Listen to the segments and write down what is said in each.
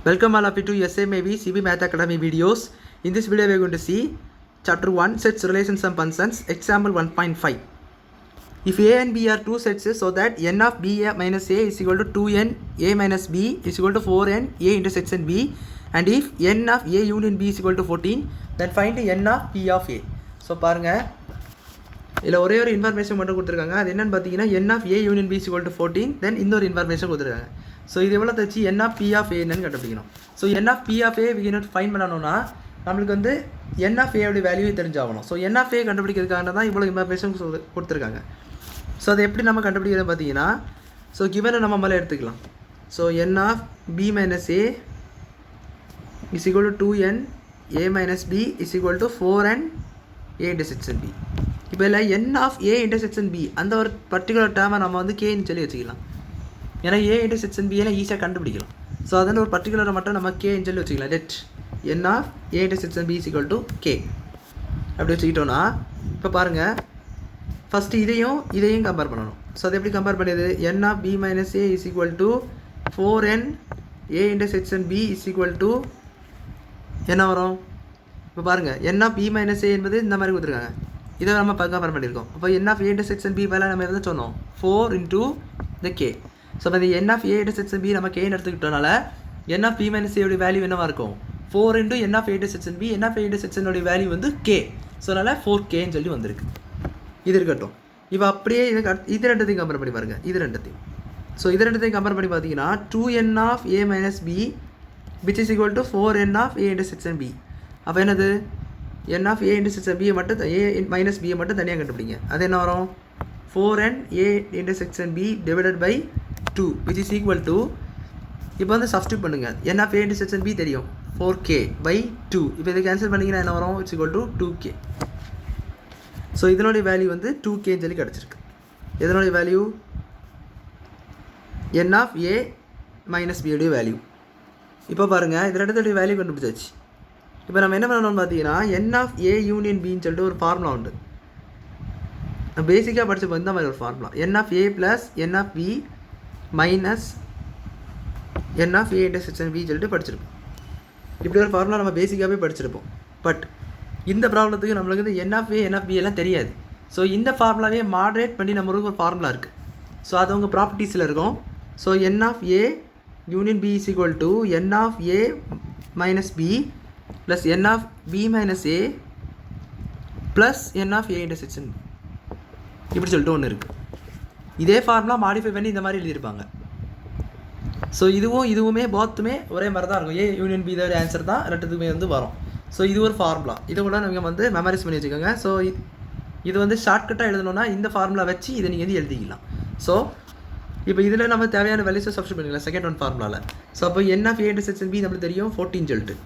Welcome all of you to SMAV CB Math Academy videos. In this video we are going to see chapter 1 sets relations and functions example 1.5. If A and B are two sets so that n of B minus A is equal to 2n A minus B is equal to 4n A intersection B, and if n of A union B is equal to 14, then find n of P of A. So பாருங்க இதில் ஒரே ஒரு information மட்டும் கொடுத்துருக்காங்க. அது என்னென்னு பார்த்தீங்கன்னா n of A union B is equal to 14, தென் இன்னொரு இன்ஃபர்மேஷன் கொடுத்துருக்காங்க. ஸோ இது எவ்வளோ தச்சு n of P of A என்னன்னு கண்டுபிடிக்கணும். So n of P of A we find பண்ணணும்னா நம்மளுக்கு வந்து n of A உடைய வேல்யூ தெரிஞ்சாகணும். ஸோ n of A கண்டுபிடிக்கிறதுக்காக தான் இவ்வளோ இன்ஃபர்மேஷன் கொடுத்துருக்காங்க. ஸோ அதை எப்படி நம்ம கண்டுபிடிக்கிறது பார்த்தீங்கன்னா, ஸோ கிவனை நம்ம மேலே எடுத்துக்கலாம். So n of B minus A is equal to 2n A minus B is equal to 4n A intersection B. இப்போ இல்லை n of A intersection B அந்த ஒரு பர்டிகுலர் டேர்மை நம்ம வந்து கேன்னு சொல்லி வச்சுக்கலாம். ஏன்னா A intersection B எல்லாம் ஈஸியாக கண்டுபிடிக்கலாம். ஸோ அதில் ஒரு பர்டிகுலரை மட்டும் நம்ம கேன்னு சொல்லி வச்சுக்கலாம். Let n of A intersection B is equal to K அப்படி வச்சுக்கிட்டோன்னா, இப்போ பாருங்கள் ஃபஸ்ட்டு இதையும் கம்பேர் பண்ணணும். ஸோ அதை எப்படி கம்பேர் பண்ணியது? n of B minus A is equal to 4n A intersection B is equal to என்ன வரும்? இப்போ பாருங்கள் n of B minus A என்பது இந்த மாதிரி கொடுத்துருக்காங்க. இதை நம்ம கம்பேர் பண்ணியிருக்கோம். அப்போ n of A intersection B மேலே நம்ம எதை சொன்னோம்? 4 into the K. ஸோ இப்போ இந்த n of A intersection B நம்ம Kன்னு எடுத்துக்கிட்டோனால n of B minus A உடைய வேல்யூ என்னவாக இருக்கும்? 4 into n of A intersection B. n of A intersection உடைய வேல்யூ வந்து K. ஸோ அதனால் 4Kன்னு சொல்லி வந்திருக்கு. இது இருக்கட்டும். இப்போ அப்படியே இது ரெண்டத்தையும் கம்பேர் பண்ணி பாருங்கள். இது ரெண்டத்தையும் கம்பேர் பண்ணி பார்த்தீங்கன்னா 2n of A minus B which is equal to 4n of A intersection B. அப்போ என்னது? n of A intersection B மட்டும் A minus B மட்டும் தனியாக கண்டுபிடிங்க. அது என்ன வரும்? 4n A intersection B divided by 2 which is equal to, இப்போ வந்து சப்ஸ்டியூட் பண்ணுங்கள். n of A intersection B தெரியும் 4K by 2. இப்போ இதை கேன்சல் பண்ணிங்கன்னா என்ன வரும்? It's equal to 2K. So இதனுடைய வேல்யூ வந்து 2Kன்னு சொல்லி கிடச்சிருக்கு. இதனுடைய value n of A minus B உடைய வேல்யூ. இப்போ பாருங்கள் இது ரெண்டுத்துடைய வேல்யூ கண்டுபிடிச்சாச்சு. இப்போ நம்ம என்ன பண்ணணும்னு பார்த்தீங்கன்னா n of A union Bன்னு சொல்லிட்டு ஒரு ஃபார்முலா உண்டு. பேசிக்காக படிச்சப்போ இந்த மாதிரி ஒரு formula n of A plus n of B minus n of A intersection B சொல்லிட்டு படிச்சிருப்போம். இப்படி ஒரு ஃபார்முலா நம்ம பேசிக்காகவே படிச்சிருப்போம். பட் இந்த ப்ராப்ளத்துக்கு நம்மளுக்கு வந்து n of A n of B எல்லாம் தெரியாது. ஸோ இந்த ஃபார்முலாவே மாடரேட் பண்ணி நம்மளுக்கு ஒரு ஃபார்முலா இருக்குது. ஸோ அது உங்கள் ப்ராப்பர்ட்டிஸில் இருக்கும். So n of A union B is equal to n of A minus B plus n of B minus A plus n of A intersection B இப்படி சொல்லிட்டு ஒன்று இருக்குது. இதே ஃபார்முலா மாடிஃபை பண்ணி இந்த மாதிரி எழுதியிருப்பாங்க. ஸோ இதுவுமே போத்துமே ஒரே மாதிரி தான் இருக்கும். A யூனியன் B இதோட ஆன்சர் தான் ரெண்டுத்துக்குமே வந்து வரும். ஸோ இது ஒரு ஃபார்முலா. இதை கூட நீங்கள் வந்து மெமரைஸ் பண்ணி வச்சுக்கோங்க. ஸோ இது வந்து ஷார்ட்கட்டாக எழுதணுன்னா இந்த ஃபார்முலா வச்சு இதை நீங்கள் வந்து எழுதிக்கலாம். ஸோ இப்போ இதில் நம்ம தேவையான வேல்யூஸை சப்ஸ்டியூட் பண்ணிக்கலாம் செகண்ட் ஒன் ஃபார்முலாவில். ஸோ அப்போ n of A intersection B நம்மளுக்கு தெரியும் 14 சொல்லிட்டு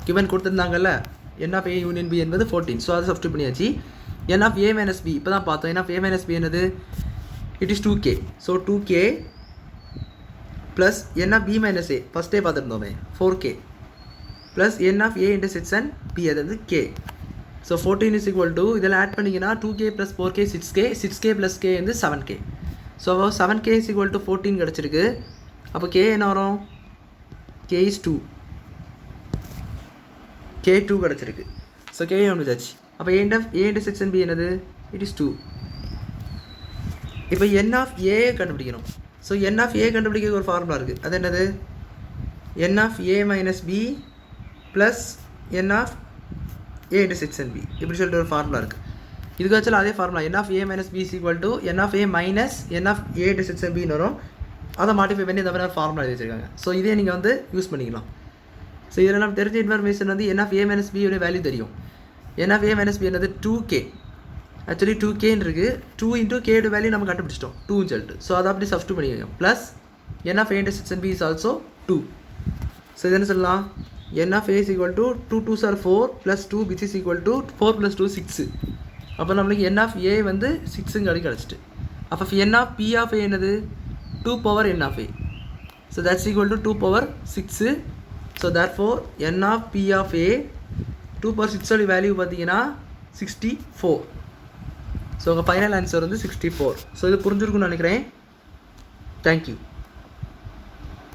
given கொடுத்துருந்தாங்கல்ல. n of A union B என்பது 14. ஸோ அதை சப்ஸ்டியூட் பண்ணியாச்சு. n of A minus B இப்போ தான் பார்த்தோம். n of A minus B என்னது? It is 2K. So 2K plus n of B minus A ஃபஸ்ட்டே பார்த்துருந்தோமே 4K plus n of A intersection B அதாவது K. So 14 is equal to இதெல்லாம் add பண்ணிங்கன்னா 2K plus 4K 6K plus K வந்து 7K. So 7K is equal to 14 கிடச்சிருக்கு. அப்போ K என்ன வரும்? K is 2. K 2 கிடச்சிருக்கு. ஸோ K வந்துச்சு. அப்போ A intersection B என்னது? It is 2. இப்போ n of A கண்டுபிடிக்கணும். ஸோ n of A கண்டுபிடிக்க ஒரு ஃபார்முலா இருக்குது. அது என்னது? n of A minus B plus n of A intersection B இப்படி சொல்லிட்டு ஒரு ஃபார்முலா இருக்குது. இதுக்கு வச்சாலும் அதே formula n of A minus B is equal to n of A minus n of A intersection B வரும். அதை மாடிஃபை பண்ணி இந்த மாதிரி ஃபார்முலா எழுதி வச்சுருக்காங்க. ஸோ இதே நீங்கள் வந்து யூஸ் பண்ணிக்கலாம். ஸோ இதில் நம்ம தெரிஞ்ச இன்ஃபர்மேஷன் வந்து n of A minus B உடைய வேல்யூ தெரியும். n of A minus B என்னது? 2K. ஆக்சுவலி 2Kன்னு இருக்குது. 2 into K உடைய வேல்யூ நம்ம கண்டுபிடிச்சிட்டோம் 2ன்னு சொல்லிட்டு. ஸோ அதை அப்படி சப்ஸ்டியூட் பண்ணிக்கோங்க. Plus n of A intersection B is also 2. So இது என்ன சொல்லலாம்? n of A is equal to 2 2s are 4 plus 2 which is equal to 4 plus 2 6. அப்போ நம்மளுக்கு n of A வந்து 6ங்கிறது கிடச்சிட்டு. அப்போ n of P of A என்னது? 2 power n of A. So that's equal to 2 power 6. So therefore n of P of A 2 power 6 ஓட value பார்த்தீங்கன்னா 64. So உங்கள் final answer வந்து 64. So இது புரிஞ்சிருக்குன்னு நினைக்கிறேன். தேங்க்யூ.